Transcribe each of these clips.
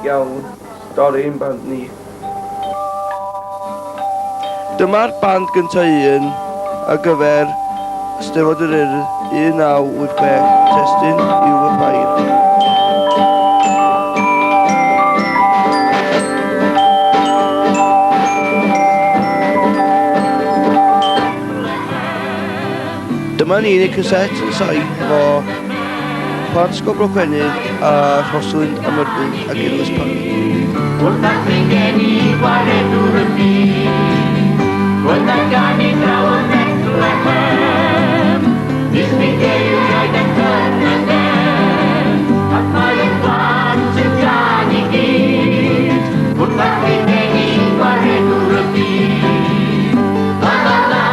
iawn stori'n band ni. Dyma'r band gyntaf un ar gyfer Eisteddfod yr Urdd 1986, testyn yw y ffair. Dyma ni'n ei caset yn sain fo plant Ysgol Brocfennydd a Rosalind a Myrddin ac Eirlys Parri. Wrth ac mi gen i gwaredwr y byd, roedd na gan i draw y Bethlehem, nis mi gen i roed y Crynodeb, ac mae y plant yn gan i gyd. Wrth ac mi gen i gwaredwr y byd, la la la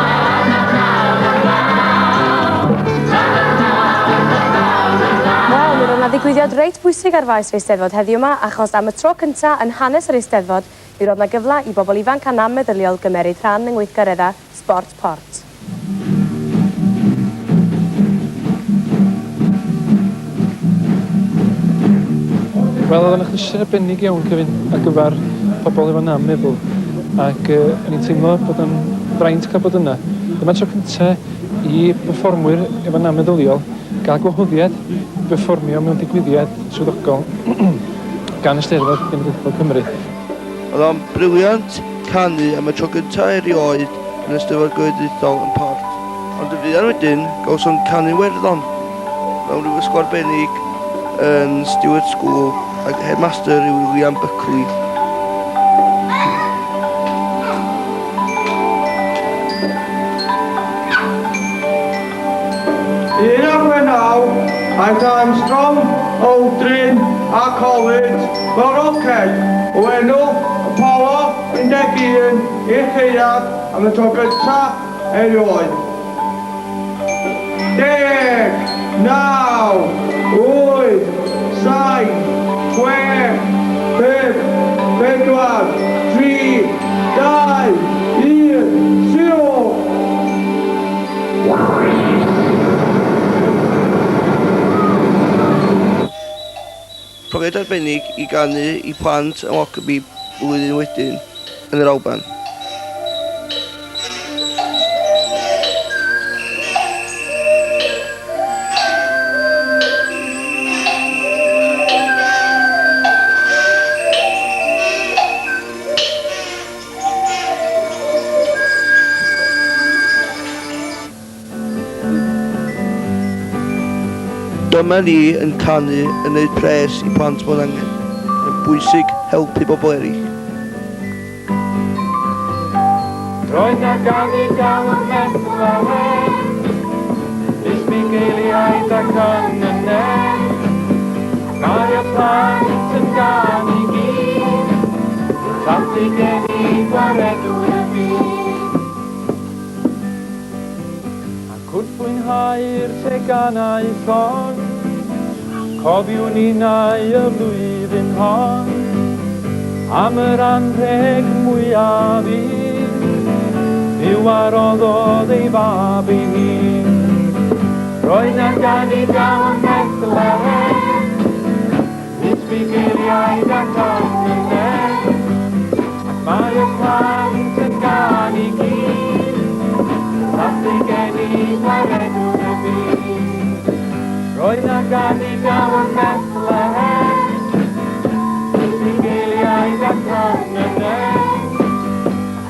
la la la la. Mae ddigwyddiad reit bwysig ar faes yr Eisteddfod heddiw yma achos am y tro cyntaf yn hanes yr Eisteddfod mi roedd yna gyfle i bobl ifanc a anameddyliol gymeryd rhan yng ngweithgareddau Sport Port. Wel, oedd yna chlysau'n arbennig iawn Cyfyn ar gyfer pobl efo anameddyl ac o'n i'n teimlo bod yn fraint cael bod yna. Dyma tro cyntaf i berfformwyr efo anameddyliol gael gwahoddiad i berfformio mewn digwyddiad swyddogol gan Eisteddfod Genedlaethol Cymru. Oedd o'n briliant canu am y tro gyntaf erioed yn Eisteddfod Genedlaethol yn Port. Ond y fuan wedyn, gawson canu Iwerddon mewn rhyw ysgol arbennig yn Stuart School ac headmaster yw William Buckley. Aeth Armstrong, Aldrin a Collins fel roced o enw Apollo 11 i'r Neuadd am y tro gyntaf erioed. 10, 9, 8, 7, 6, 5, 4, 3, 2, 1, 0. Profiad arbennig i ganu i plant yn Lockerbie blwyddyn wedyn yn yr Alban. Dyma ni yn canu yn neud pres i plant bod angen. Yn bwysig helpu bobl eraill. Roedd na gan i gael y Bethlehem, nis mi geiliaid ac angen. Mae y plant yn gan i gyd, tathi gen i gwaredwr y byd. Ac wrth fwynhau'r teganaethon, cofiwn ni nau y flwyddyn hon, am yr anrheg mwyaf un, yw aroddodd ei fab ei hun. Roedd na gan i gael yn Bethlehem, nis mi geiriaid ac angen, ac mae y plant yn gan i gyd, tathi gen i gwaredwr y byd. Roedd na gan i gael yn Bethlehem, nis mi geiriaid ac angen,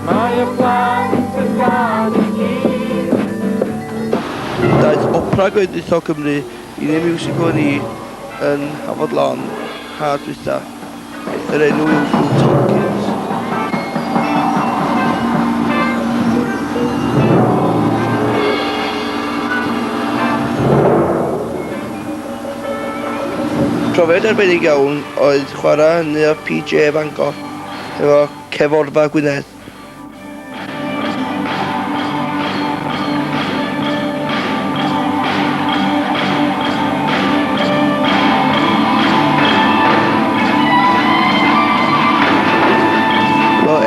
mae y plant yn gan i gyd. Daeth opera Genedlaethol Cymru i neu musical ni yn Hafod Lon ha dwytha. Yr enw yw Tompkins. Profiad arbennig iawn oedd chwarae yn y PJ Bangor efo Cerddorfa Gwynedd.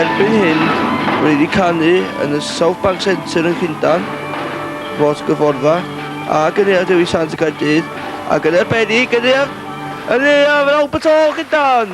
Erbyn hyn, rydw i wedi canu yn y South Bank Centre yn Llundain, fod gyfforfa, ac yn Neuadd Dewi Sant y Gaerdydd, ac yn arbennig yn Neuadd yn Alban Llundain.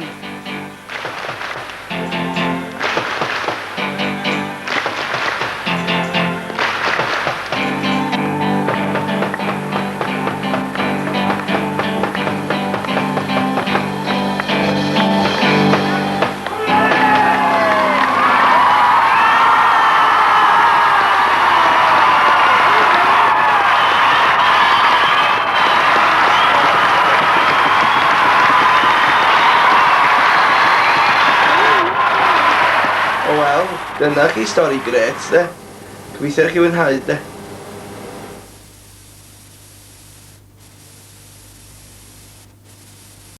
Dyna chi stori gret, de. Gobeithio chi wynhau, de.